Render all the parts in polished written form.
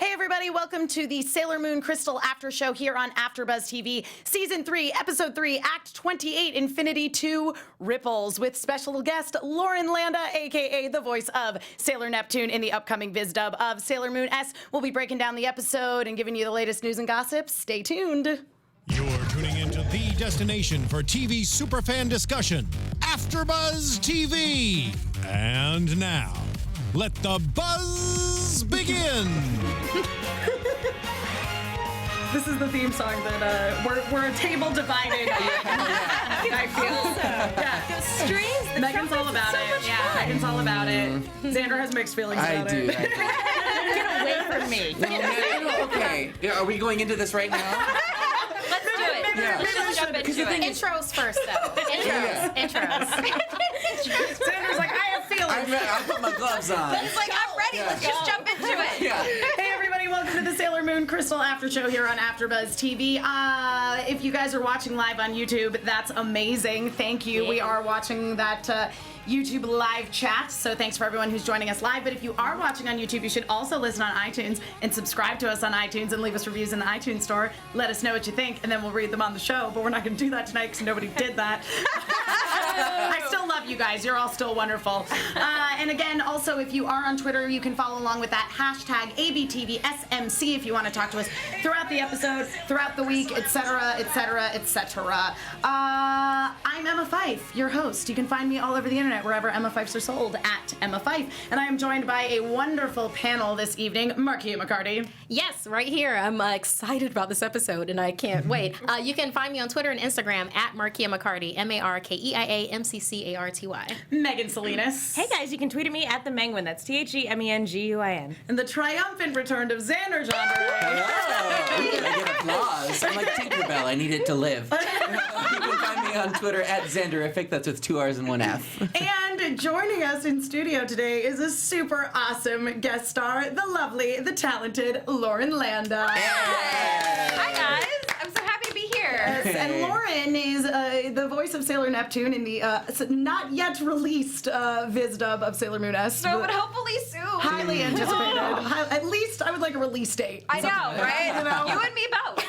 Hey everybody, welcome to the Sailor Moon Crystal After Show here on AFTERBUZZ TV, Season 3, Episode 3, Act 28, Infinity 2, Ripples, with special guest Lauren Landa, aka the voice of Sailor Neptune in the upcoming Viz dub of Sailor Moon S. We'll be breaking down the episode and giving you the latest news and gossip. Stay tuned. You're tuning into the destination for TV superfan discussion, AFTERBUZZ TV. And now, let the buzz begin. This is the theme song that we're a table divided. I feel so. Yeah. The strings, the Megan's all about it. Yeah, Megan's all about it. Xander has mixed feelings about it. Get away from me. Okay. Are we going into this right now? Let's do it. Let's just jump into it. Intros first, though. Intros. Xander's like, I have feelings. I put my gloves on. It's like, I'm ready. Yeah. Let's just jump into it. Yeah. Hey everybody, welcome to the Sailor Moon Crystal After Show here on AFTERBUZZ TV. If you guys are watching live on YouTube, that's amazing. Thank you. We are watching that YouTube live chat, so thanks for everyone who's joining us live. But if you are watching on YouTube, you should also listen on iTunes and subscribe to us on iTunes and leave us reviews in the iTunes store. Let us know what you think, and then we'll read them on the show. But we're not going to do that tonight because nobody did that. I still love you guys. You're all still wonderful. And again, also, if you are on Twitter, you can follow along with that hashtag ABTVSMC if you want to talk to us throughout the episode, throughout the week, etc., etc., etc. I'm Emma Fyffe, your host. You can find me all over the internet, wherever Emma Fyffes are sold, at Emma Fyffe. And I am joined by a wonderful panel this evening, Markeia McCarty. Yes, right here. I'm excited about this episode, and I can't wait. You can find me on Twitter and Instagram at Markeia McCarty, MarkeiaMcCarty. Megan Salinas. Hey guys, you can tweet at me at the Menguin. That's TheMenguin. And the triumphant return of Xander Jeanneret. I get applause. I'm like Tinkerbell. I need it to live. You can find me on Twitter at Xanderific. That's with 2 R's and 1 F. And joining us in studio today is a super awesome guest star, the lovely, the talented Lauren Landa. Hi guys. I'm so happy to be here. Yes, and Lauren is the voice of Sailor Neptune in the not yet released Viz dub of Sailor Moon S. No, but hopefully soon. Highly anticipated. At least I would like a release date. I know, right? You know? You and me both.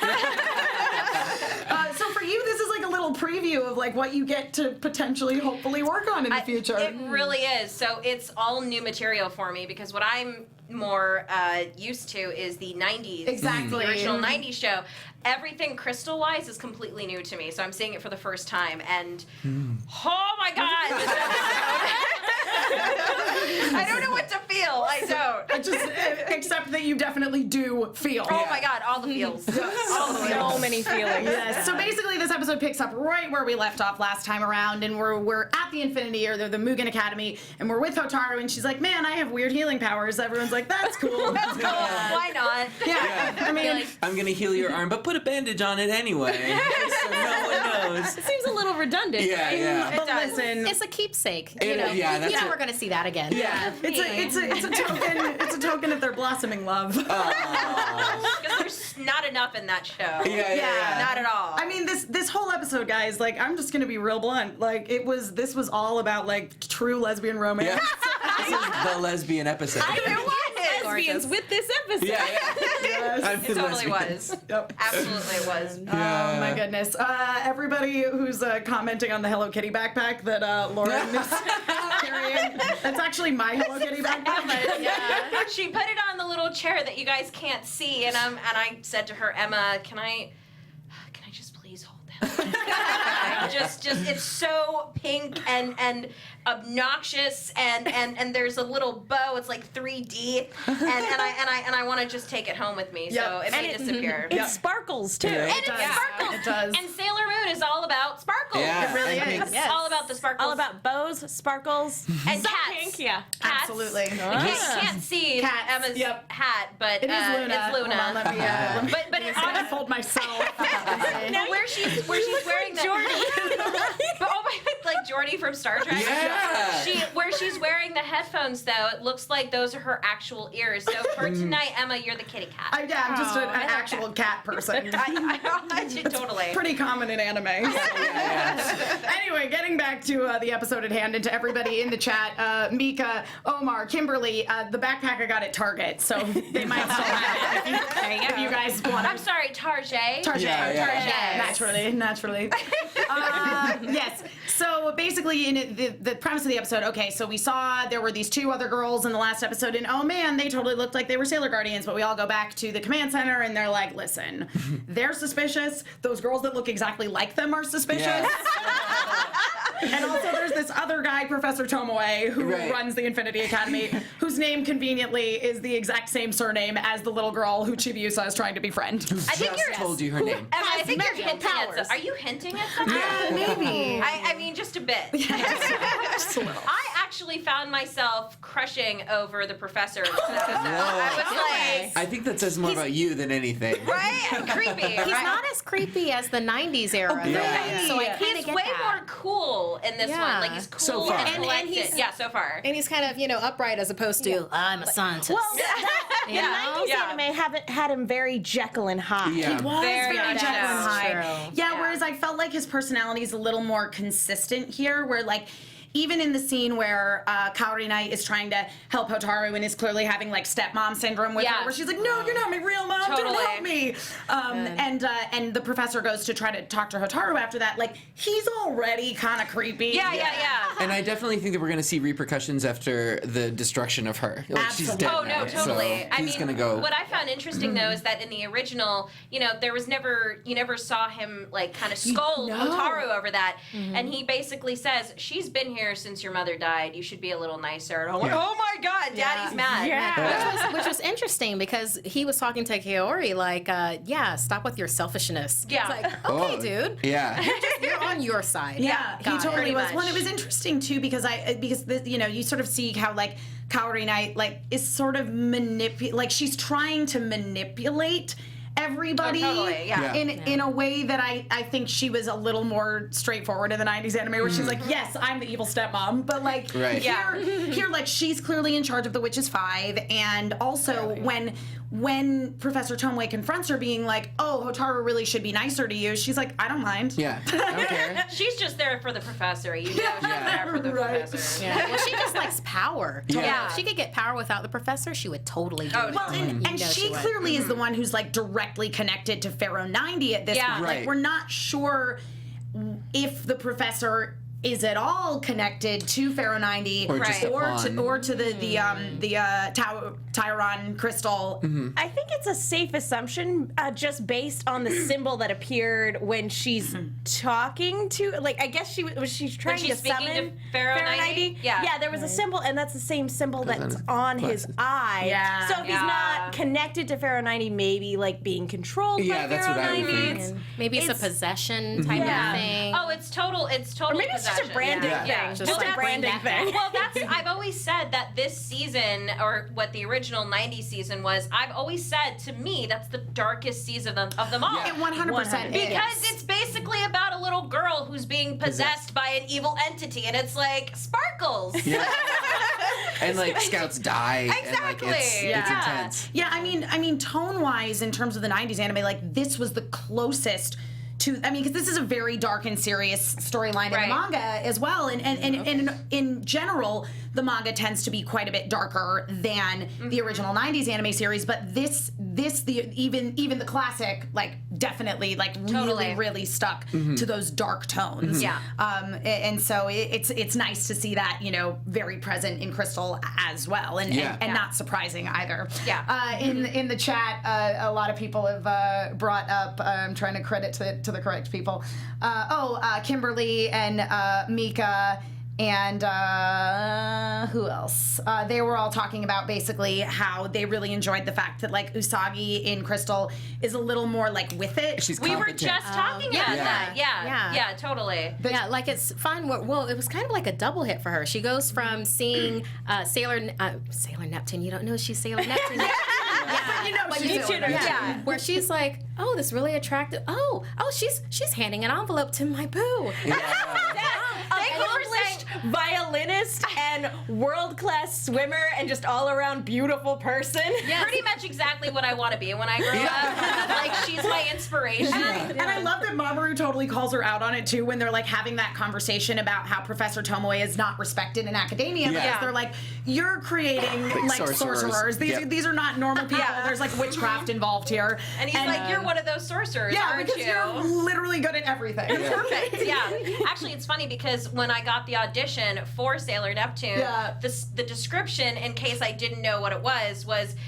So for you, this is like a little preview of like what you get to potentially, hopefully work on in the future. It really is. So it's all new material for me because what I'm more used to is the 90s. Exactly. The original 90s show. Everything crystal-wise is completely new to me, so I'm seeing it for the first time, and oh my god! This episode. I don't know what to feel. I don't. Except that you definitely do feel. Oh my god, all the feels. All the feels. So many feelings. Yes. So basically, this episode picks up right where we left off last time around, and we're at the Infinity, or the Mugen Academy, and we're with Hotaru, and she's like, "Man, I have weird healing powers." Everyone's like, "That's cool." That's cool. Why not? Yeah. I mean, I'm going to heal your arm, but put a bandage on it anyway. So no one knows. It seems a little redundant. Yeah, right? yeah. but listen, It's a keepsake. It- yeah, that's You're it. never going to see that again. Yeah. it's a token. It's a token of their blossoming love. Because there's not enough in that show. Yeah. Not at all. I mean, this whole episode, guys. Like, I'm just gonna be real blunt. Like, this was all about like true lesbian romance. Yeah. This is the lesbian episode. Lesbians with this episode. Yeah. Yes. I'm it totally lesbian. was. Yep. Absolutely it was. Oh my goodness. Everybody who's commenting on the Hello Kitty backpack that Lauren is carrying, that's actually my Hello Kitty backpack. Yeah. She put it on the little chair that you guys can't see, and I said to her, Emma, can I just please hold that? just it's so pink and obnoxious, and there's a little bow. It's like 3D, and I want to just take it home with me. So it may disappear. It sparkles too. Yeah. And it sparkles. It does. And Sailor Moon is all about sparkles. Yeah. It really and is. It's all about the sparkles. All about bows, sparkles, and so cats. pink, yeah. Cats. Absolutely. You can't see Cats. Emma's Yep. hat, but It is Luna. it's Luna. Hold on, let me, But it's unfold myself. now where she's wearing the but oh my, like Geordi from Star Trek. Yeah. Where she's wearing the headphones though, it looks like those are her actual ears. So for tonight, Emma, you're the kitty cat. I'm just an actual cat person. I did totally. pretty common in anime. Anyway, getting back to the episode at hand and to everybody in the chat, Mika, Omar, Kimberly, the backpack I got at Target, so they might still have it if you guys want. I'm sorry, Target. Target. Yeah. Naturally. Yes. So basically, in the premise of the episode, okay, so we saw there were these two other girls in the last episode, and oh man, they totally looked like they were Sailor Guardians, but we all go back to the command center, and they're like, listen, they're suspicious. Those girls that look exactly like them are suspicious. Yeah. And also there's this other guy, Professor Tomoe, who runs the Infinity Academy, whose name conveniently is the exact same surname as the little girl who Chibiusa is trying to befriend. I think you're told you her name. I think you're hinting at something. Are you hinting at something? Maybe. I mean, just a bit. I actually found myself crushing over the professor. I was like, I think that says more about you than anything. right? Creepy. He's not as creepy as the 90s era. though. Yeah. So I kind He's of get way that. more cool in this Yeah. one. Like he's cool So far. and And he's- yeah, so far. And he's kind of, upright as opposed to, I'm a scientist. Well, the You know? 90s anime had him very Jekyll and Hyde. Yeah. He was Very very much Jekyll and so. Hyde. True. Yeah, whereas I felt like his personality is a little more consistent here, where like even in the scene where Kaori Knight is trying to help Hotaru and is clearly having like stepmom syndrome with her, where she's like, no, you're not my real mom, don't Totally. help me. And the professor goes to try to talk to Hotaru after that. Like, he's already kind of creepy. Yeah. And I definitely think that we're going to see repercussions after the destruction of her. Like, she's dead Oh now, no, totally. So I he's mean, going to go. what I found interesting though is that in the original, there was never, you never saw him like kind of scold Hotaru over that, and he basically says, "She's been here since your mother died. You should be a little nicer." And I'm like, oh my god, Daddy's mad. Yeah. Which was interesting because he was talking to Kaori like, stop with your selfishness. Yeah. It's like, okay, dude. Yeah. You're on your side. Yeah, he Got it. totally Pretty was. much. Well, and it was interesting too because you sort of see how like Kaori Knight like is sort of she's trying to manipulate everybody totally, yeah. in a way that I think she was a little more straightforward in the 90s anime where she's like, yes, I'm the evil stepmom, but like Right. here like she's clearly in charge of the Witches 5, and also when Professor Tomoe confronts her being like, oh, Hotaru really should be nicer to you, she's like, I don't mind. Yeah. I don't care. She's just there for the professor. You know, she's there for the professor. Yeah. Well, she just likes power. Yeah. If she could get power without the professor, she would totally do it. Well, and You know she would. clearly is the one who's like directly connected to Pharaoh 90 at this Yeah. point. Right. Like, we're not sure if the professor is at all connected to Pharaoh 90 Or just a pawn. or to the Tyron crystal. I think it's a safe assumption just based on the symbol that appeared when she's talking to, like, I guess she's trying she's to speaking summon to Pharaoh 90? Yeah. Yeah, there was a symbol, and that's the same symbol that's on his eye. Yeah. So if he's not connected to Pharaoh 90, maybe like being controlled Yeah, by that's Pharaoh what I would 90. think. Maybe it's a It's- possession type Yeah. of thing. Oh, it's total. It's Or total. maybe it's just a branding Yeah. thing. Yeah. Just Just a like branding bring that thing. Well, I've always said that this season, or what the original 90s season was, I've always said, to me, that's the darkest season of them all. Yeah. It 100% is. Because it's basically about a little girl who's being possessed by an evil entity, and it's like sparkles. Yeah. And like scouts die. Exactly. And, like, it's Yeah. intense. Yeah, I mean, tone-wise, in terms of the 90s anime, like, this was the closest to, because this is a very dark and serious storyline in the Right. manga as well, and in general, the manga tends to be quite a bit darker than the original 90s anime series, but even the classic, like, definitely, like, Totally. really stuck to those dark tones. Yeah. And so it's nice to see that, very present in Crystal as well, and not surprising either. Yeah. In the chat, a lot of people have brought up. I'm trying to credit to the correct people. Kimberly and Mika. And who else? They were all talking about basically how they really enjoyed the fact that like Usagi in Crystal is a little more like with it. She's We were competent. just talking about that. Yeah. Yeah, totally. Yeah, like it's fun. Well, it was kind of like a double hit for her. She goes from seeing Sailor Neptune. You don't know she's Sailor Neptune. She's Sailor Neptune. Yeah, where she's like, oh, this really attractive. Oh, she's handing an envelope to my boo. Accomplished violinist and world-class swimmer and just all-around beautiful person. Pretty much exactly what I want to be when I grow up. Like, she's my inspiration. And I love that Mamoru Mamoru totally calls her out on it too when they're like having that conversation about how Professor Tomoe is not respected in academia because they're like, you're creating like sorcerers. These are not normal people. There's like witchcraft involved here. And he's like, you're one of those sorcerers, yeah, aren't because you? you're literally good at everything. Perfect. Yeah. Actually, it's funny because when I got the audition for Sailor Neptune, the description, in case I didn't know what it was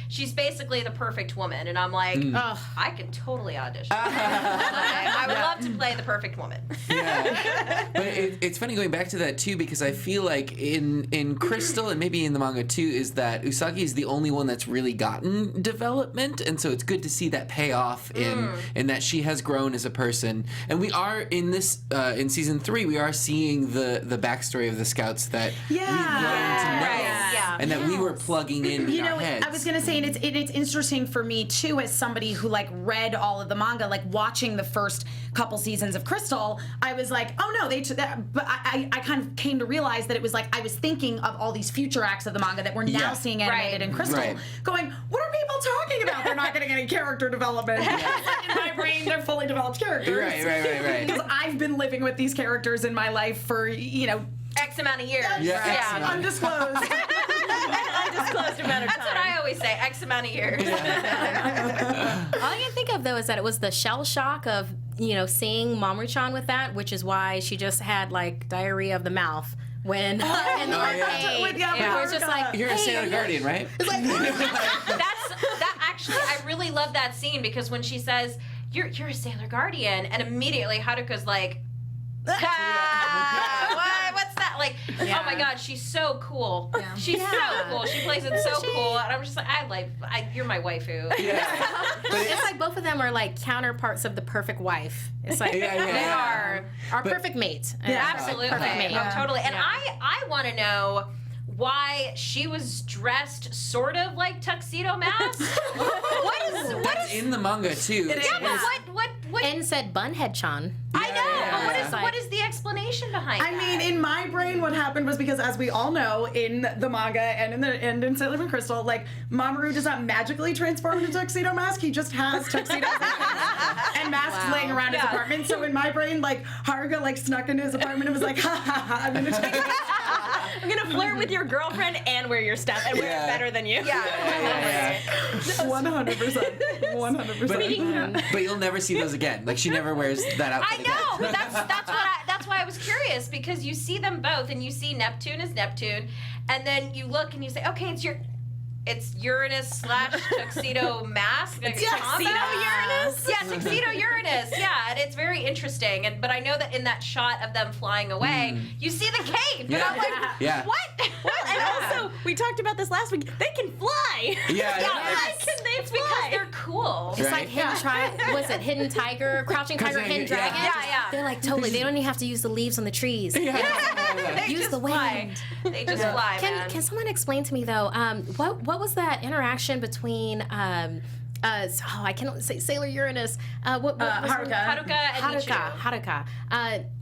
she's basically the perfect woman, and I'm like, I can totally audition. I would love to play the perfect woman. Yeah. But it's funny going back to that too, because I feel like in Crystal and maybe in the manga too, is that Usagi is the only one that's really gotten development, and so it's good to see that pay off in that she has grown as a person. And we are in this in season 3, we are seeing the backstory of the scouts that we've grown to know, and that we were plugging in our heads. I was gonna say, and it's interesting for me too, as somebody who like read all of the manga, like watching the first couple seasons of Crystal, I was like, oh no, but I kind of came to realize that it was like I was thinking of all these future acts of the manga that we're now seeing animated in Crystal, going, what are people talking about? They're not getting any character development. In my brain, they're fully developed characters. Right. Because I've been living with these characters in my life for, X amount of years. Undisclosed. Undisclosed amount of time. That's what I always say, X amount of years. All I can think of though is that it was the shell shock of seeing Mamoru-chan with that, which is why she just had like diarrhea of the mouth when in the arcade. It was just like, you're a Sailor Guardian, right? It's like, that actually, I really love that scene because when she says, you're a Sailor Guardian, and immediately Haruka's like, what's that? Like, oh my God, she's so cool. Yeah. She's so cool. She plays it so cool. And I'm just like, you're my waifu. Yeah. It's like both of them are like counterparts of the perfect wife. It's like they are our perfect mate. Absolutely. Perfect mate. Oh, totally. And I want to know why she was dressed sort of like Tuxedo Mask. That's in the manga too. What? And said Bunhead-chan. I know. But what is the explanation behind that? I mean, in my brain, what happened was because, as we all know, in the manga and in Sailor Moon Crystal, like Mamoru does not magically transform into Tuxedo Mask. He just has tuxedos and masks laying around his apartment. So in my brain, like Haruka like snuck into his apartment and was like, ha ha ha, I'm gonna take it. I'm gonna flirt with your girlfriend and wear your stuff and wear it better than you. 100%. But you'll never see those again. Like she never wears that outfit again. I know, but that's why I was curious, because you see them both and you see Neptune as Neptune, and then you look and you say, okay, it's Uranus / Tuxedo Mask. Like Tuxedo Uranus? Yeah, Tuxedo Uranus. Yeah, and it's very interesting. But I know that in that shot of them flying away, you see the cape. And I'm like, what? Well, and also, we talked about this last week. They can fly. Why can they fly? Because they're cool. It's like Hidden Tiger, Crouching Tiger, Hidden Dragon? Yeah. They're like, totally, they don't even have to use the leaves on the trees. They Use the wind. They just fly, man. Can someone explain to me, though, what was that interaction between, I cannot say Sailor Uranus, what was Haruka and Haruka.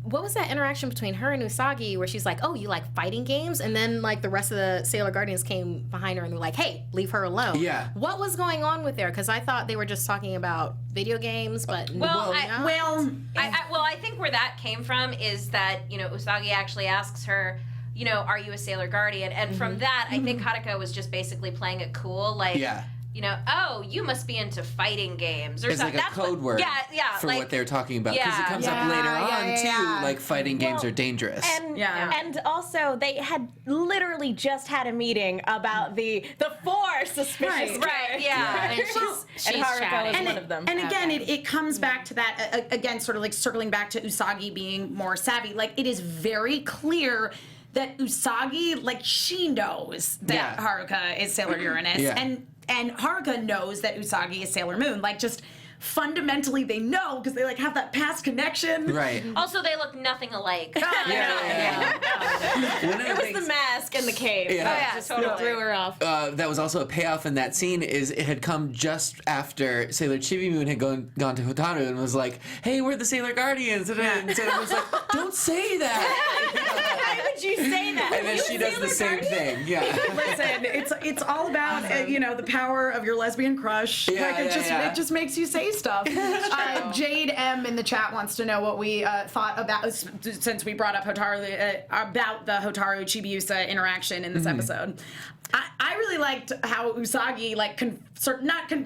What was that interaction between her and Usagi where she's like, oh, you like fighting games? And then like the rest of the Sailor Guardians came behind her and were like, hey, leave her alone. Yeah. What was going on with there? Because I thought they were just talking about video games, but I think where that came from is that, Usagi actually asks her, are you a Sailor Guardian? And from that, I think Haruka was just basically playing it cool, like, oh, you must be into fighting games or it's something. Like a code word for like, what they're talking about. Because it comes up later on, too, like fighting games are dangerous. And also, they had literally just had a meeting about the four suspicious Right, yeah. And she's Haruka chatting. was one of them. And again, it comes back to that, again, sort of like circling back to Usagi being more savvy. Like, it is very clear that Usagi, like, she knows that Haruka is Sailor Uranus. And Haruka knows that Usagi is Sailor Moon. Like, just fundamentally they know because they, like, have that past connection. Right. Also, they look nothing alike. It was the mask and the cape. Just totally threw her off. That was also a payoff in that scene is it had come just after Sailor Chibiusa had gone to Hotaru and was like, hey, we're the Sailor Guardians. And Sailor was like, don't say that. Why would you say that? And then she does the same thing. Yeah. Listen, it's all about the power of your lesbian crush. It just makes you say say stuff. Jade M in the chat wants to know what we thought about, since we brought up Hotaru, about the Hotaru Chibiusa interaction in this episode. I really liked how Usagi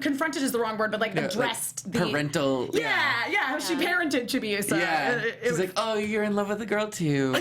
confronted is the wrong word, but addressed the parental. How she parented Chibiusa. Yeah, she's like, oh, you're in love with a girl too.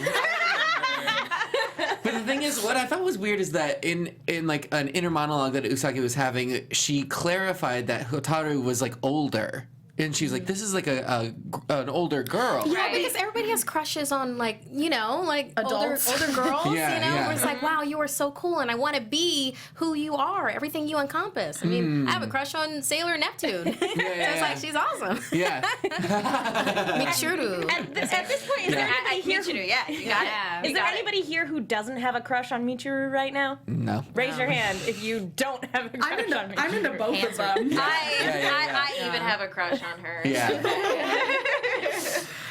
But the thing is, what I thought was weird is that in like an inner monologue that Usagi was having, she clarified that Hotaru was like older. And she's like, this is like an older girl. Yeah, because everybody has crushes on Adults. older girls, Yeah. where it's like, wow, you are so cool and I want to be who you are, everything you encompass. I mean, I have a crush on Sailor Neptune. It's like, she's awesome. Yeah. Michiru. At this point, is there anybody here who, you got it. is there anybody here who doesn't have a crush on Michiru right now? No. Raise your hand if you don't have a crush on Michiru. I'm into both of them. I even have a crush on her. Yeah.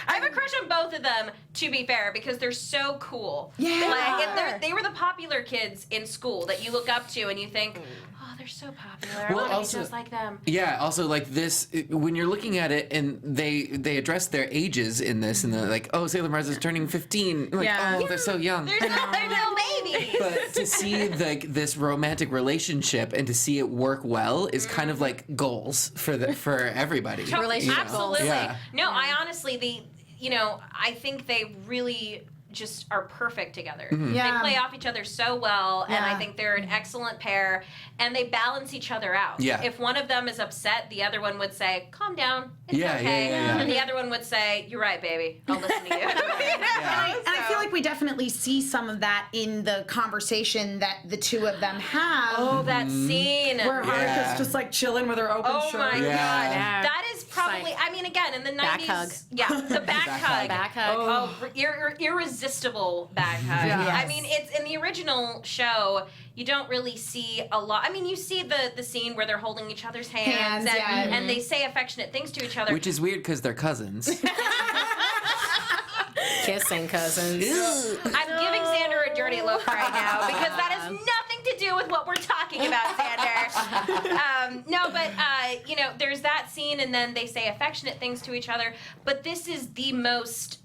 I have a crush on both of them, to be fair, because they're so cool. Yeah. Like, they were the popular kids in school that you look up to and you think, oh, they're so popular. I want to be just like them. Yeah, also, like, this, when you're looking at it, and they address their ages in this, and they're like, oh, Sailor Mars is turning 15. Like, oh, they're so young. They're little babies. But to see, like, this romantic relationship and to see it work well is kind of like goals for everybody. Relationship Absolutely. goals. Yeah. No, I honestly, I think they really just are perfect together. Yeah. They play off each other so well, and Yeah. I think they're an excellent pair, and they balance each other out. Yeah. If one of them is upset, the other one would say, calm down, it's Yeah, okay. yeah. And the other one would say, you're right, baby, I'll listen to you. And I feel like we definitely see some of that in the conversation that the two of them have. Oh, that scene. Where Haruka's just like chilling with her open Oh shirt. my God. Yeah. That is probably, Like, I mean, again, in the 90s. back hug. Yeah, the back hug. Back hug. Oh, irresistible back hug. Yes. I mean, it's in the original show, you don't really see a lot. I mean, you see the scene where they're holding each other's hands, and they say affectionate things to each other. Which is weird because they're cousins. Kissing cousins. I'm giving Xander a dirty look right now because that has nothing to do with what we're talking about, Xander. No, but there's that scene, and then they say affectionate things to each other. But this is the most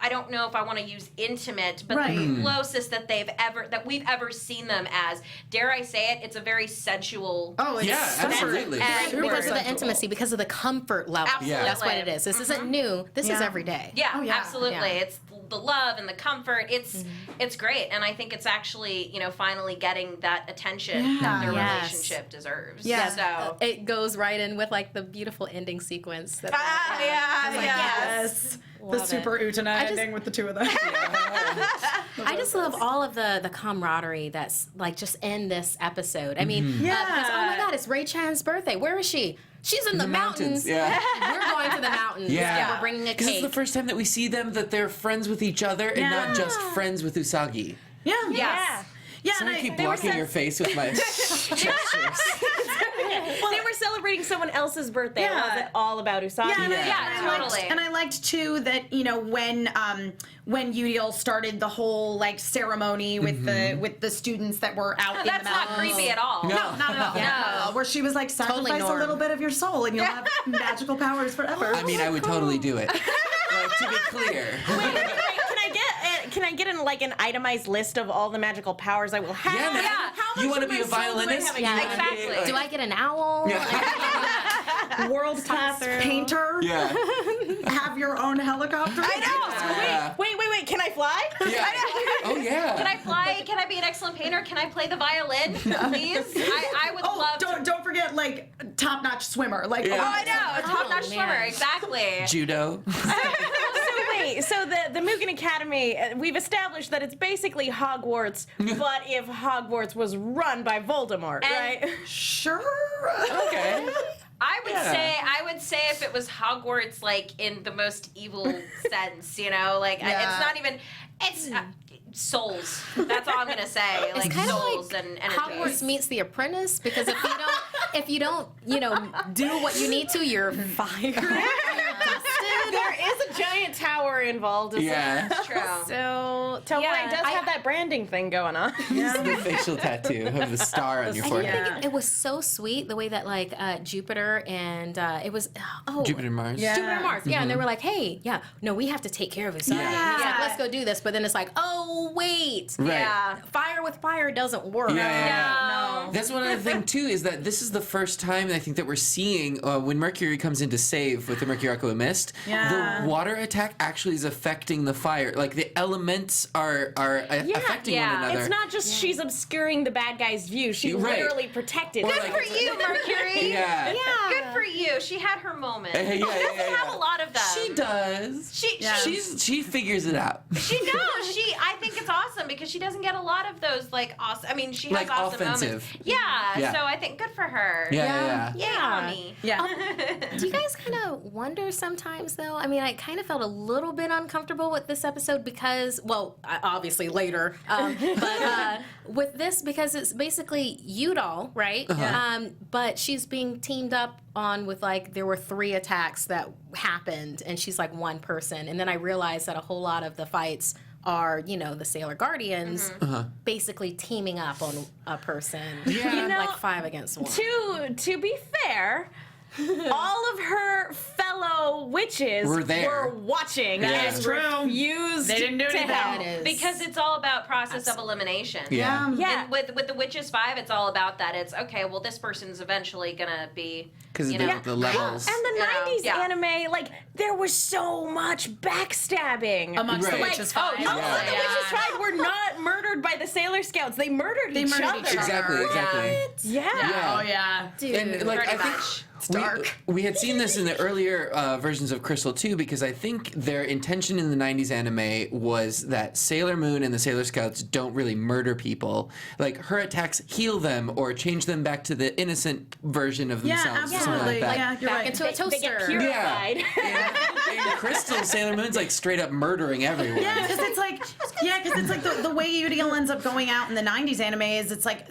I don't know if I want to use intimate, but the closest that we've ever seen them as. Dare I say it? It's a very sensual. Oh, it's absolutely. Because of the intimacy, because of the comfort level. Absolutely. That's what it is. This isn't new. This is every day. Yeah, Oh, yeah. absolutely. Yeah. It's the love and the comfort. It's great, and I think it's actually finally getting that attention that their Yes. relationship deserves. Yeah. So It goes right in with like the beautiful ending sequence. That Yes. The Love super it. Utena ending with the two of them. I just love all of the camaraderie that's like just in this episode. I mean, because, oh my God, it's Ray Chan's birthday. Where is she? She's in the mountains. Yeah. We're going to the mountains. Yeah. We're bringing a Because it's cake. the first time that we see them that they're friends with each other and not just friends with Usagi. Yeah. yes. Yeah, Someone keep blocking your face with my gestures. Well, they were celebrating someone else's birthday. It Yeah. wasn't all about Usagi. Totally. And I liked too that when Udiel started the whole like ceremony with the students that were out in the That's not mountains. creepy at all. No. Not at all. Yeah. Where she was like, sacrifice a norm. little bit of your soul and you'll have magical powers forever. I mean, I would totally do it. Like, to be clear. Can I get an itemized list of all the magical powers I will have? Yeah, man. How You much want to of be my a soul do I violinist? have? Yeah. Exactly. Do I get an owl? Yeah. World class painter. Yeah. Have your own helicopter. I know. Yeah. Wait. Can I fly? Yeah. Oh, yeah. Can I fly? Can I be an excellent painter? Can I play the violin, please? I would love to. Don't forget like top-notch swimmer. Like Yeah. Oh, I know. A top-notch man. swimmer. Exactly. Judo. So the Mugen Academy, we've established that it's basically Hogwarts, but if Hogwarts was run by Voldemort, right? Sure. Okay. I would say if it was Hogwarts, like in the most evil sense, it's not even, it's souls. That's all I'm gonna say. It's Like kind of souls like and Hogwarts energies. meets The Apprentice, because if you don't do what you need to, you're fired. There is a giant tower story involved. Yeah. It's true. So Tomoe does have that branding thing going on. The facial tattoo of the star on your I forehead. did think it was so sweet the way that like Jupiter and it was Jupiter and Mars. Yeah. Jupiter and Mars, and they were like, "Hey, no, we have to take care of Usagi." Yeah. And he's like, "Let's go do this," but then it's like, "Oh, wait, Right. Yeah. fire with fire doesn't work." No. That's one other thing too, is that this is the first time I think that we're seeing when Mercury comes in to save with the Mercurial Mist, the water attack actually is affecting the fire. Like the elements are affecting one another. It's not just she's obscuring the bad guy's view. She Right. literally protected Or it. like Good for you, Mercury. Yeah. Good for you. She had her moment. Yeah, Who doesn't yeah. have a lot of them? She does. She figures it out. I think it's awesome because she doesn't get a lot of those like awesome. I mean, she has Like awesome offensive. moments. Yeah. Yeah. So I think good for her. Yeah. Yay, mommy. Do you guys kind of wonder sometimes, though? I mean, I kind of felt a little bit uncomfortable with this episode because, well, obviously later, but with this because it's basically Udall, right? But she's being teamed up on with like there were 3 attacks that happened, and she's like one person, and then I realized that a whole lot of the fights are, the Sailor Guardians basically teaming up on a person. Yeah. Like 5 against 1. To be fair, all of her fellow witches Were there. watching Yeah. and It's true. refused They didn't do to anything. help. It is. Because it's all about process of elimination. Yeah. Yeah. And with the Witches 5, it's all about that. It's okay. Well, this person's eventually gonna be Because you of know. the levels. And the You know, 90s yeah. anime, like, there was so much backstabbing. Amongst the Right. witches Oh, five. the Witches 5 were not murdered by the Sailor Scouts. They murdered each murdered other. each other. Exactly. Yeah. Yeah. Oh yeah. Dude. And like Pretty I think much. we had seen this in the earlier versions of Crystal too, because I think their intention in the 90s anime was that Sailor Moon and the Sailor Scouts don't really murder people. Like her attacks heal them or change them back to the innocent version of Yeah, themselves. or something absolutely. like that. Yeah, you're back right. into a toaster. They get Yeah. purified. In Crystal, Sailor Moon's like straight up murdering everyone. Yeah, because it's like the way Udall ends up going out in the 90s anime is it's like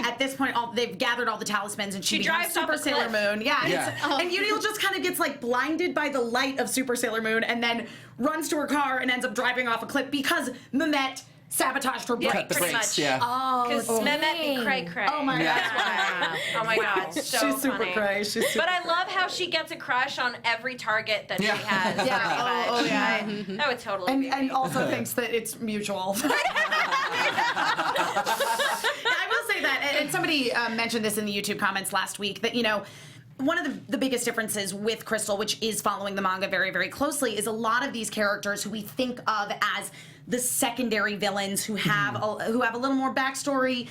at this point they've gathered all the talismans and she becomes drives off Super a Sailor cliff. Moon. Yeah, Yeah. and Udall just kind of gets like blinded by the light of Super Sailor Moon and then runs to her car and ends up driving off a cliff because Mehmet sabotaged her brakes. Cut the Pretty brakes, much. yeah. Because Mehmet be cray cray. Oh my Yeah. god. Oh my god, so She's super funny. cray. She's super But I love how she gets a crush on every target that Yeah. she has. Yeah, pretty much. yeah. That would totally be. and also thinks that it's mutual. I will say that, and somebody mentioned this in the YouTube comments last week, that, one of the biggest differences with Crystal, which is following the manga very, very closely, is a lot of these characters who we think of as the secondary villains who have who have a little more backstory,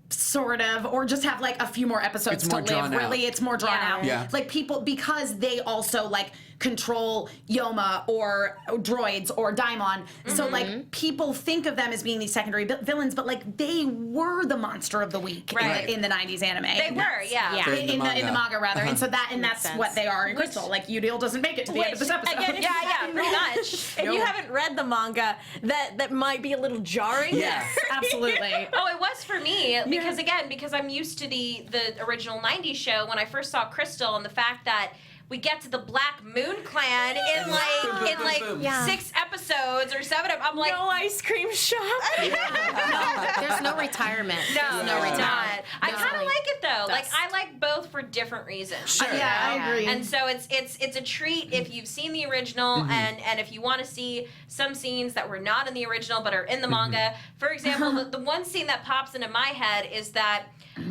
sort of, or just have like a few more episodes It's to more live. drawn out. Really, it's more drawn Yeah. out. Yeah. Like people, because they also like control Yoma or droids or Daimon. So like people think of them as being these secondary villains, but like they were the monster of the week Right. in the 90s anime. They were, yeah. They're in the In the manga. manga rather, and so that's sense. what they are in Crystal. Like Udall doesn't make it to the end of this episode. again, Yeah, pretty much. If you haven't read the manga, that might be a little jarring. Yeah. Absolutely. Oh, it was for me because I'm used to the original 90s show when I first saw Crystal and the fact that we get to the Black Moon Clan in like Yeah. 6 episodes or 7 of I'm like No ice cream shop. There's no retirement. no, There's no, retirement. not. I kind of Definitely. like it though. Like Yes. I like both for different reasons. Sure. Yeah, I agree. And so it's a treat if you've seen the original and if you want to see some scenes that were not in the original but are in the manga. For example, the one scene that pops into my head is that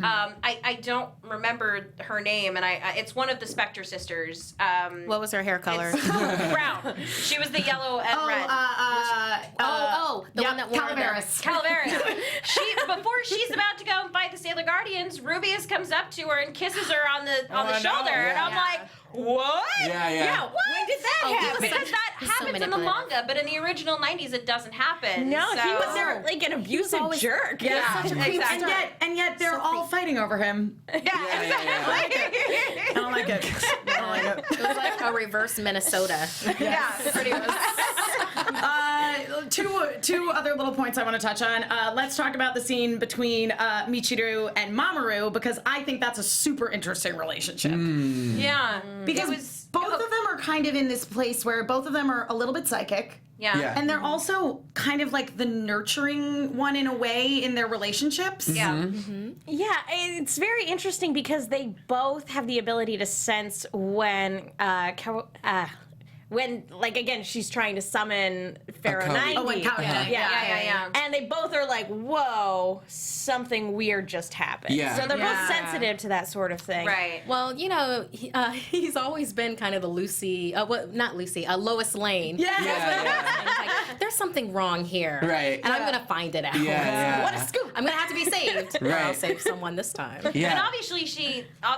I don't remember her name, and it's one of the Spectre sisters. What was her hair color? It's brown. She was the yellow and red. The one that wore Calaveras. Calaveras. Before she's about to go and fight the Sailor Guardians, Rubius comes up to her and kisses her on the shoulder, and I'm like, what? Yeah. When did that happen? Because that He's so happens in the manipulative. manga, but in the original 90s it doesn't happen. No, so. he was there like an abusive always- jerk. Yeah, exactly. And yet they're all fighting over him. Yeah, I don't like it. I don't like it. It was like a reverse Minnesota. yeah, pretty much. Two other little points I want to touch on. Let's talk about the scene between Michiru and Mamoru, because I think that's a super interesting relationship. Yeah, Because both of them are kind of in this place where both of them are a little bit psychic. Yeah. And they're also kind of like the nurturing one in a way in their relationships. Yeah. Yeah, it's very interesting because they both have the ability to sense when, like, again, she's trying to summon Pharaoh 90. Oh, and Yeah. And they both are like, whoa, something weird just happened. Yeah. So they're both sensitive to that sort of thing. Right. Well, he's always been kind of the Lois Lane. Like, there's something wrong here. Right. And I'm going to find it out. Yeah. What a scoop. I'm going to have to be saved. Or I'll save someone this time. Yeah. And obviously she, I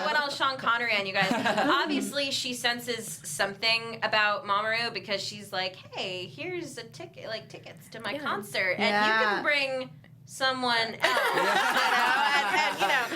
went all Sean Connery on you guys. Obviously she senses something about Mamoru because she's like, hey, here's a ticket, like tickets to my concert. And you can bring someone else,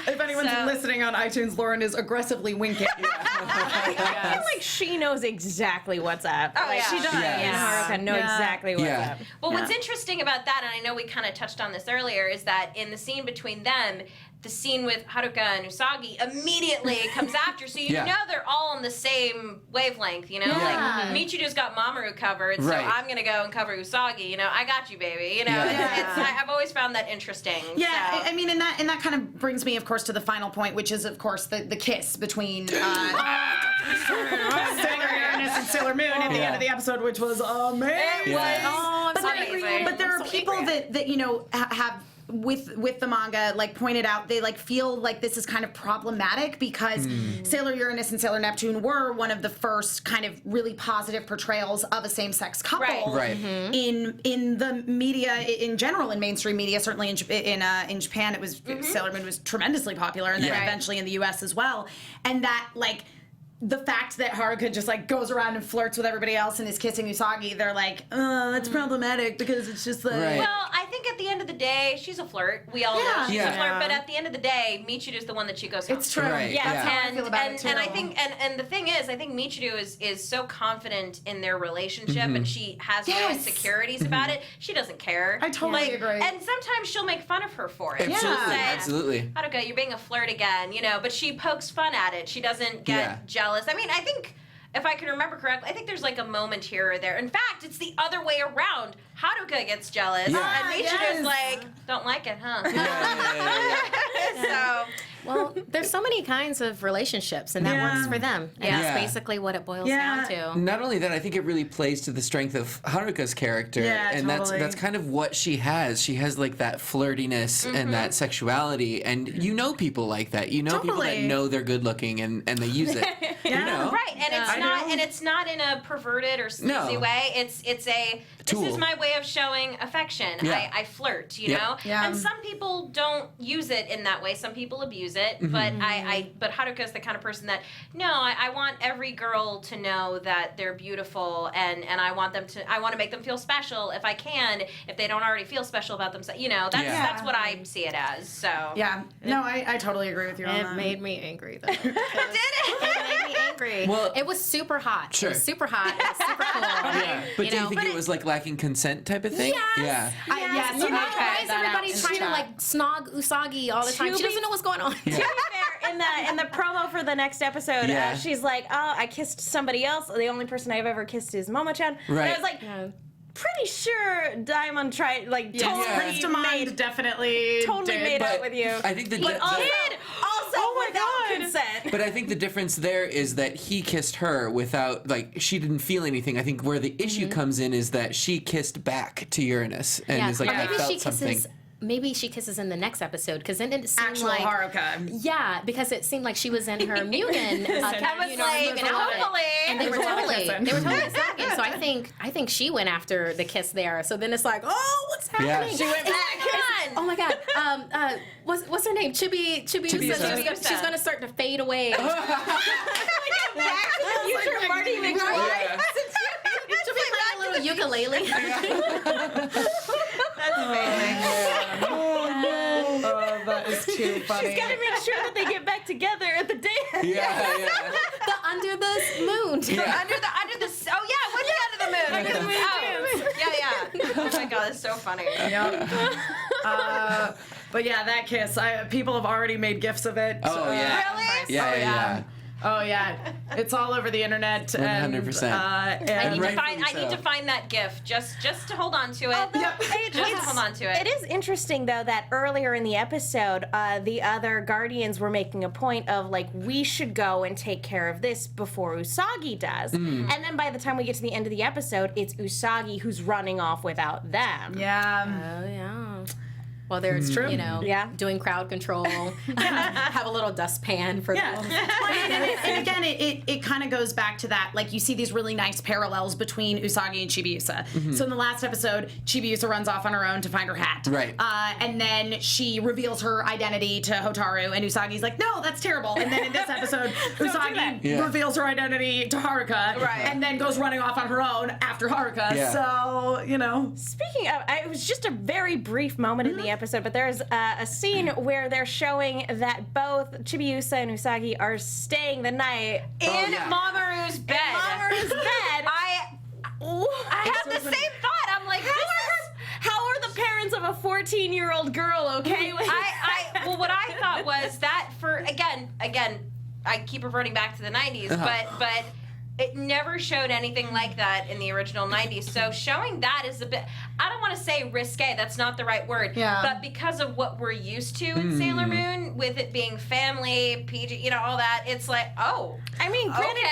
If anyone's listening on iTunes, Lauren is aggressively winking. I feel like she knows exactly what's up. Oh, like, yeah. she does. Yes. And Haruka know exactly what's up. Well, what's interesting about that, and I know we kind of touched on this earlier, is that in the scene between them, the scene with Haruka and Usagi immediately comes after, so you know they're all on the same wavelength, you know? Like, Michiru's got Mamoru covered, so I'm going to go and cover Usagi, you know? I got you, baby, you know? I've always found that interesting. Yeah, so. I mean, and that kind of brings me, of course, to the final point, which is, of course, the kiss between Sailor Uranus and Sailor Moon at the end of the episode, which was amazing. But there are people that you know have with the manga like pointed out they like feel like this is kind of problematic because Sailor Uranus and Sailor Neptune were one of the first kind of really positive portrayals of a same-sex couple in the media in general, in mainstream media. Certainly in Japan it was Sailor Moon was tremendously popular, and then eventually in the US as well. And that like the fact that Haruka just like goes around and flirts with everybody else and is kissing Usagi, they're like, oh, that's problematic because it's just like. Well, I think at the end of the day, she's a flirt. We all know she's a flirt, but at the end of the day, Michiru's the one that she goes home. It's true. Right. That's how I And, feel about it too. and I think and the thing is, I think Michiru is so confident in their relationship and she has no insecurities about it. She doesn't care. I totally agree. And sometimes she'll make fun of her for it. Absolutely. She'll say, Absolutely. Haruka, you're being a flirt again, you know, but she pokes fun at it. She doesn't get jealous. I mean, I think if I can remember correctly, I think there's like a moment here or there. In fact, it's the other way around. Haruka gets jealous, and Michiru's like, don't like it, huh? So. Well, there's so many kinds of relationships, and that works for them. And that's basically what it boils down to. Not only that, I think it really plays to the strength of Haruka's character, and that's kind of what she has. She has like that flirtiness and that sexuality, and you know people like that. You know people that know they're good looking and they use it. You know? Right, and it's not in a perverted or sleazy way. It's a tool. This is my way of showing affection. I flirt, you know? And some people don't use it in that way. Some people abuse it, but but Haruka's the kind of person that I want every girl to know that they're beautiful, and I want to make them feel special if I can, if they don't already feel special about themselves. You know, that's what I see it as. So I totally agree with you on that. It made me angry though. Did it? It made me angry. Well, it was super hot. Sure. It was super hot. It was super cool. But do you think it was like lacking consent type of thing? Yes. Yes. You know, why is everybody trying to like snog Usagi all the time? She doesn't know what's going on. To be fair, in the promo for the next episode, she's like, "Oh, I kissed somebody else. The only person I've ever kissed is Momo-chan." Right. And I was like, pretty sure Diamond tried, Prince totally definitely made out with you. I think But also without consent. But I think the difference there is that he kissed her without, like, she didn't feel anything. I think where the issue comes in is that she kissed back to Uranus and is like, I felt something. Maybe she kisses in the next episode, because then it seemed Actual like Haruka. Yeah, because it seemed like she was in her Mugen. Mugen outfit, and they were totally sucking. So I think she went after the kiss there. So then it's like, oh, what's happening? She went back. Oh my God. What's her name? Chibiusa. She's gonna start to fade away. Back to the future, Marty McCarty. She'll be playing a little ukulele. That's amazing. Oh, that is too funny. She's got to make sure that they get back together at the dance. The under the moon. Under the under the moon. Oh my God, that's so funny. Yep. But yeah, that kiss. People have already made gifs of it. Oh, yeah. Really? Yeah. Oh yeah, it's all over the internet. 100%. I need rightfully to find that GIF just to hold on to it. Just to hold on to it. It is interesting though that earlier in the episode, the other Guardians were making a point of like, we should go and take care of this before Usagi does. And then by the time we get to the end of the episode, it's Usagi who's running off without them. Yeah. Oh yeah. Well, they're doing crowd control. Have a little dustpan for them. And again, it kind of goes back to that. Like, you see these really nice parallels between Usagi and Chibiusa. So in the last episode, Chibiusa runs off on her own to find her hat. Right. And then she reveals her identity to Hotaru, and Usagi's like, no, that's terrible. And then in this episode, Usagi reveals her identity to Haruka, and then goes running off on her own after Haruka. Yeah. So, you know. Speaking of, it was just a very brief moment in the episode, but there's a scene where they're showing that both Chibiusa and Usagi are staying the night in Mamoru's bed. I have the same thought. I'm like, how are the parents of a 14-year-old girl okay with well, what I thought was that for again, I keep reverting back to the 90s, but it never showed anything like that in the original 90s. So showing that is a bit, I don't want to say risque, that's not the right word. Yeah. But because of what we're used to in Sailor Moon, with it being family, PG, all that, it's like, oh. I mean, granted,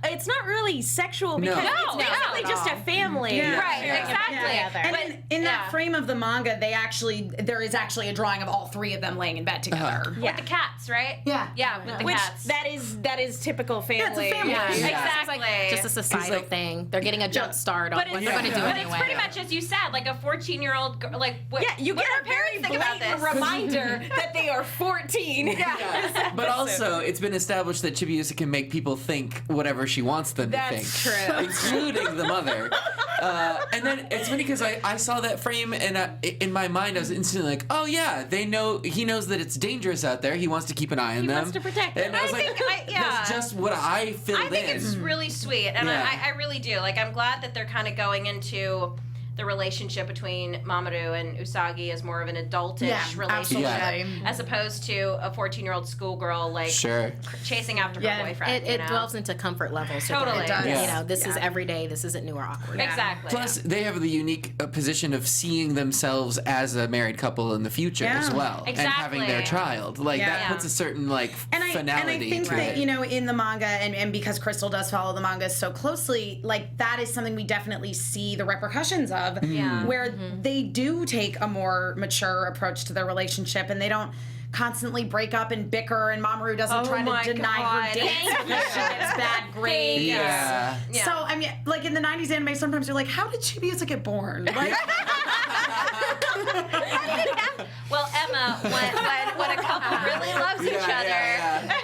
it's not really sexual because it's basically just a family. Yeah. Right, exactly. And in that frame of the manga, there is actually a drawing of all three of them laying in bed together. With the cats, right? Yeah. Yeah, with the cats. That is typical family. It's a family. Yeah. Exactly. Like just a societal thing. They're getting a jump start on what they're going to do anyway. It's pretty much as you said, like a 14-year-old girl. Like, you what get our a very parents think about this? reminder that they are 14. But also, it's been established that Chibiusa can make people think whatever she wants them to think. That's true. Including the mother. And then it's funny because I saw that frame and in my mind I was instantly like, oh yeah, he knows that it's dangerous out there. He wants to keep an eye on them. He wants to protect them. And I was that's just what I filled in. I think it's really sweet, and I really do. Like, I'm glad that they're kind of going into the relationship between Mamoru and Usagi as more of an adultish relationship, as opposed to a 14-year-old schoolgirl chasing after her boyfriend. It delves into comfort levels. Totally. It does. This is every day. This isn't new or awkward. Exactly. Plus, they have the unique position of seeing themselves as a married couple in the future as well, and having their child. Like that puts a certain finality. And I think that in the manga, and because Crystal does follow the manga so closely, like that is something we definitely see the repercussions of. Where they do take a more mature approach to their relationship, and they don't constantly break up and bicker, and Mamoru doesn't try to deny her dates because she gets bad grades. Yeah. So, I mean, like in the 90s anime, sometimes you're like, how did Chibiusa get born? Like, well, Emma, when a couple really loves each other.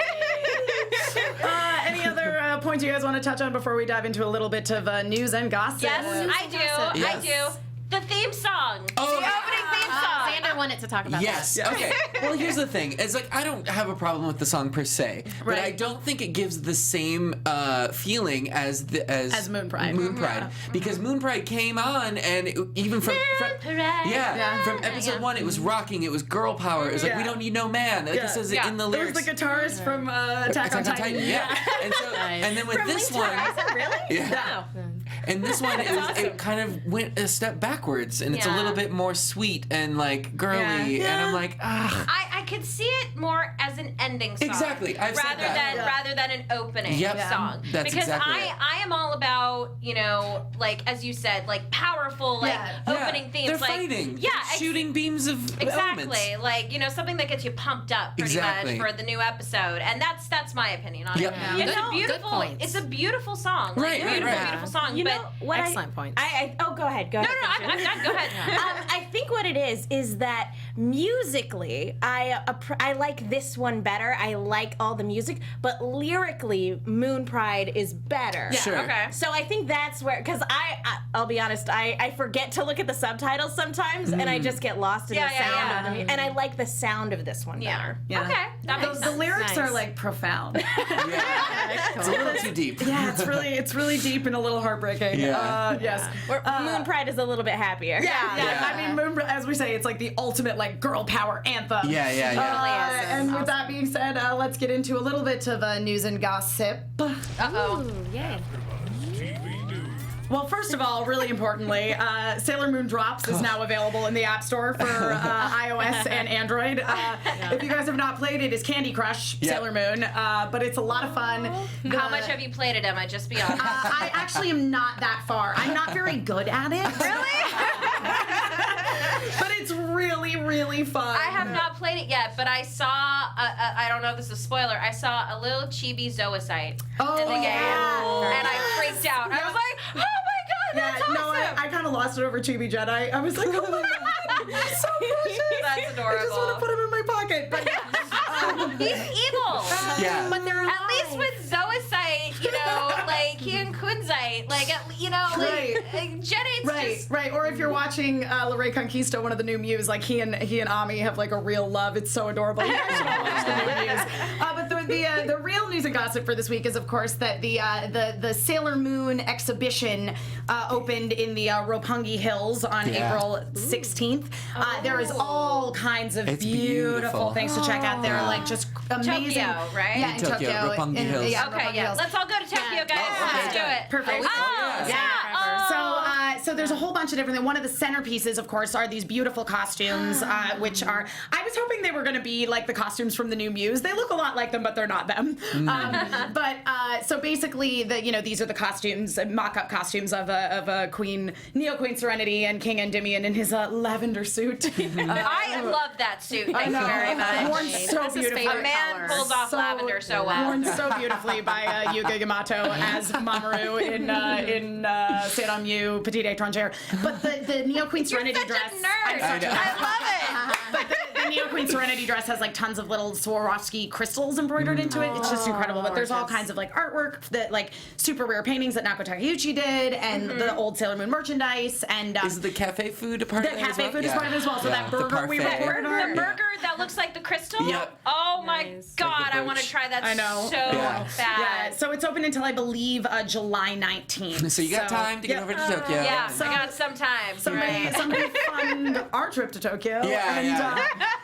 Any other points you guys want to touch on before we dive into a little bit of news and gossip? Yes, I do. Yes. I do. The theme song. Oh, the opening theme song. Xander wanted to talk about that. Yes. Okay. Well, here's the thing. It's like I don't have a problem with the song per se, but I don't think it gives the same feeling as Moon Pride. Moon Pride, because Moon Pride came on, and even from episode 1, it was rocking. It was girl power. It was like we don't need no man. Like, this is in the lyrics. It was the guitarist from Attack on Titan. Yeah. And so, and then with From this Winter, one, is it really? Yeah. And this one, it kind of went a step backwards, and it's a little bit more sweet and like girly, and I'm like, I could see it more as an ending song. Exactly. I've said that. Rather than an opening song. That's because exactly I am all about, like as you said, like powerful, like opening themes. They're like fighting. Yeah. Shooting beams of exactly. elements. Like, something that gets you pumped up pretty much for the new episode. And that's my opinion on it. Yeah. It's a beautiful it's a beautiful song. Right, like, right. beautiful song. You but know what? Excellent point. Go ahead. Go ahead. No, I'm done. Go ahead. I think what it is that musically, I like this one better. I like all the music, but lyrically, Moon Pride is better. Yeah. Sure. Okay. So I think that's where, because I'll be honest, I forget to look at the subtitles sometimes, and I just get lost in the sound of the music. And I like the sound of this one better. Yeah. Okay. That makes The sense. lyrics are like profound. It's a little too deep. Yeah, it's really deep and a little heartbreaking. Yeah. Yes. Moon Pride is a little bit happier. Yeah. I mean, Moon, as we say, it's like the ultimate like girl power anthem. Yeah. And with that being said, let's get into a little bit of news and gossip. Uh-oh. Yay. Well, first of all, really importantly, Sailor Moon Drops is now available in the App Store for iOS and Android. If you guys have not played it, it's Candy Crush Sailor Moon, but it's a lot of fun. How much have you played it, Emma? Just be honest. I actually am not that far. I'm not very good at it. But it's really, really fun. I have not played it yet, but I saw, I don't know if this is a spoiler, I saw a little chibi Zoisite in the game, and I freaked out. I was like, oh my god, that's awesome! No, I kind of lost it over Chibi Jedi. I was like, oh my god, he's so precious. That's adorable. I just want to put him in my pocket. But he's evil. But they're At least with Zoisite, you know, like he and Kunzite, like, you know, like Jetti's just... Right. Or if you're watching Lorraine Conquista, one of the new Mews, like he and Ami have like a real love. It's so adorable. You guys should all watch the new Mews. But the real news and gossip for this week is, of course, that the Sailor Moon exhibition opened in the Roppongi Hills on April 16th. There is all kinds of beautiful things to check out there, like just amazing. Tokyo, right? Yeah, in Tokyo. Roppongi Hills. Yeah, Okay, Roppongi yeah. Hills. Let's all go to Tokyo, guys. Let's do it. Perfect. So there's a whole bunch of different things. One of the centerpieces, of course, are these beautiful costumes, which are, I was hoping they were going to be like the costumes from the new Muse. They look a lot like them, but they're not them. So basically, these are the costumes, mock-up costumes of a Neo Queen Serenity and King Endymion in his lavender suit. I love that suit. Thank you very much. Worn so beautifully. A man pulls off lavender so well. Worn so beautifully by Yuga Yamato as Mamoru in Sailor Moon Petite Étrangère. But the Neo Queen Serenity You're such dress. a nerd. I love it. But the Neo Queen Serenity dress has like tons of little Swarovski crystals embroidered into it. It's just incredible. But there's all kinds of like artwork that like super rare paintings that Naoko Takeuchi did, and the old Sailor Moon merchandise. And is the cafe food a part of it? The cafe food is part of it as well. So that burger we reported on. The burger that looks like the crystal? Yep. Oh my god, I want to try that so bad. Yeah, so it's open until I believe July 19th. So you got time to get over to Tokyo. Yeah, I got some time. Somebody fund our trip to Tokyo.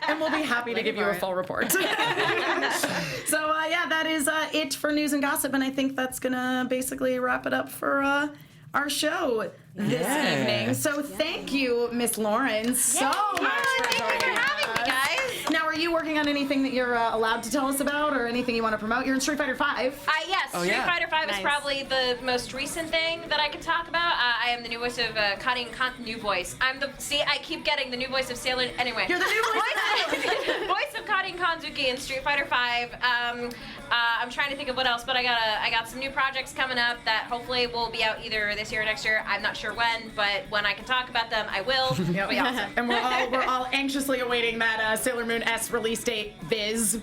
And we'll be happy to give you a full report. So that is it for news and gossip, and I think that's gonna basically wrap it up for our show this evening. So thank you, Miss Lauren, so much for joining having me, guys. Now, are you working on anything that you're allowed to tell us about, or anything you want to promote? You're in Street Fighter V. Yes, Street Fighter V is probably the most recent thing that I can talk about. I am the new voice of new voice. I keep getting the new voice of Sailor. Anyway, You're the new voice. voice of Karin Kanzuki in Street Fighter V. I'm trying to think of what else, but I got some new projects coming up that hopefully will be out either this year or next year. I'm not sure when, but when I can talk about them, I will. It'll be awesome. And we're all anxiously awaiting that Sailor Moon S release date. Viz,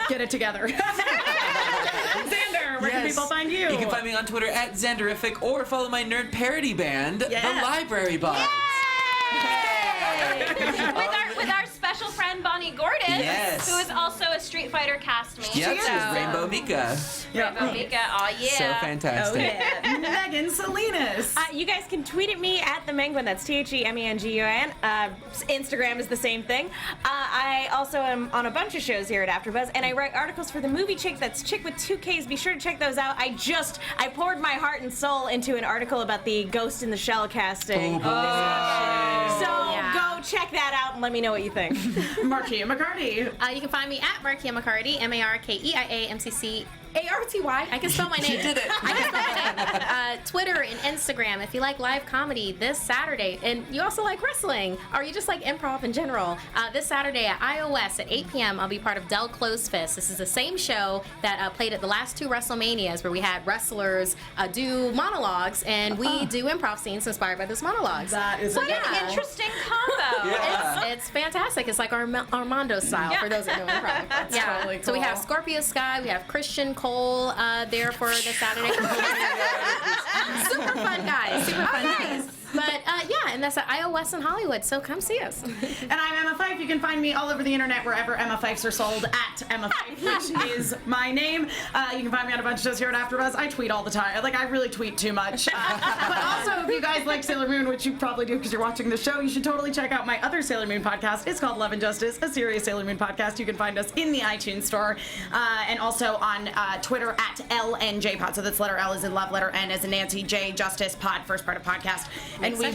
get it together. Xander, where can people find you? You can find me on Twitter at Xanderific, or follow my nerd parody band, The Library Box. With our special friend Bonnie Gordon, who is also a Street Fighter castmate. Yep, she's Rainbow Mika. Rainbow Mika, oh yeah. So fantastic. Megan Salinas. You guys can tweet at me at the Menguin. That's TheMengun. Instagram is the same thing. I also am on a bunch of shows here at AfterBuzz, and I write articles for the Movie Chick. That's Chick with 2 Ks. Be sure to check those out. I poured my heart and soul into an article about the Ghost in the Shell casting. Go check that out and let me know what you think. Markeia McCarty. You can find me at Markeia McCarty, MarkeiaMccarty. I can spell my name. You did it. I can spell my name. Twitter and Instagram. If you like live comedy this Saturday, and you also like wrestling, or you just like improv in general, this Saturday at iOS at 8 p.m. I'll be part of Del Close Fist. This is the same show that played at the last 2 WrestleManias, where we had wrestlers do monologues, and we do improv scenes inspired by those monologues. That is What an interesting combo. It's fantastic. It's like Armando style for those that know improv. That's totally cool. So we have Scorpio Sky, we have Christian Cole there for the Saturday. Super fun guys. Super fun guys. But and that's at iOS in Hollywood, so come see us. And I'm Emma Fyffe. You can find me all over the internet wherever Emma Fyffes are sold at Emma Fyffe, which is my name. You can find me on a bunch of shows here at AfterBuzz. I tweet all the time. Like, I really tweet too much. But also, if you guys like Sailor Moon, which you probably do because you're watching the show, you should totally check out my other Sailor Moon podcast. It's called Love and Justice, a serious Sailor Moon podcast. You can find us in the iTunes store and also on Twitter at LNJPod. So that's letter L as in love, letter N as in Nancy, J, Justice, Pod, first part of podcast. And we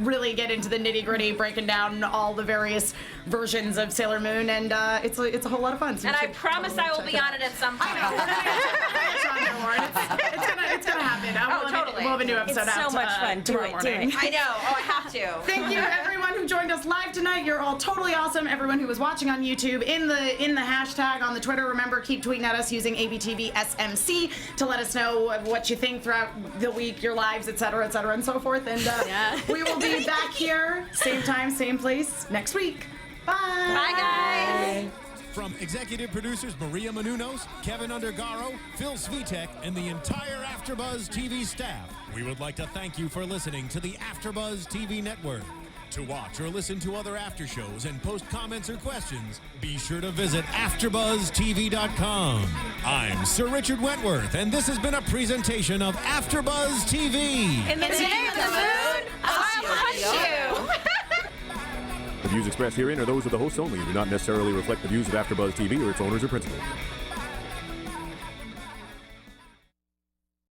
really get into the nitty gritty, breaking down all the various versions of Sailor Moon, and it's a whole lot of fun. So and I promise I will be on it at some point. I know. It's gonna happen. Totally. We'll have a new episode It's so out much fun. tomorrow morning. I know. Oh, I have to. Thank you, everyone who joined us live tonight. You're all totally awesome. Everyone who was watching on YouTube, in the hashtag on the Twitter. Remember, keep tweeting at us using ABTVSMC to let us know what you think throughout the week, your lives, etc., and so forth. And we will be back here, same time, same place next week. Bye. Bye, guys. From executive producers Maria Menounos, Kevin Undergaro, Phil Svitek, and the entire AfterBuzz TV staff, we would like to thank you for listening to the AfterBuzz TV network. To watch or listen to other after shows and post comments or questions, be sure to visit AfterBuzzTV.com. I'm Sir Richard Wentworth, and this has been a presentation of AfterBuzz TV. In the name of the moon, I'll punch you. The views expressed herein are those of the hosts only and do not necessarily reflect the views of AfterBuzz TV or its owners or principals.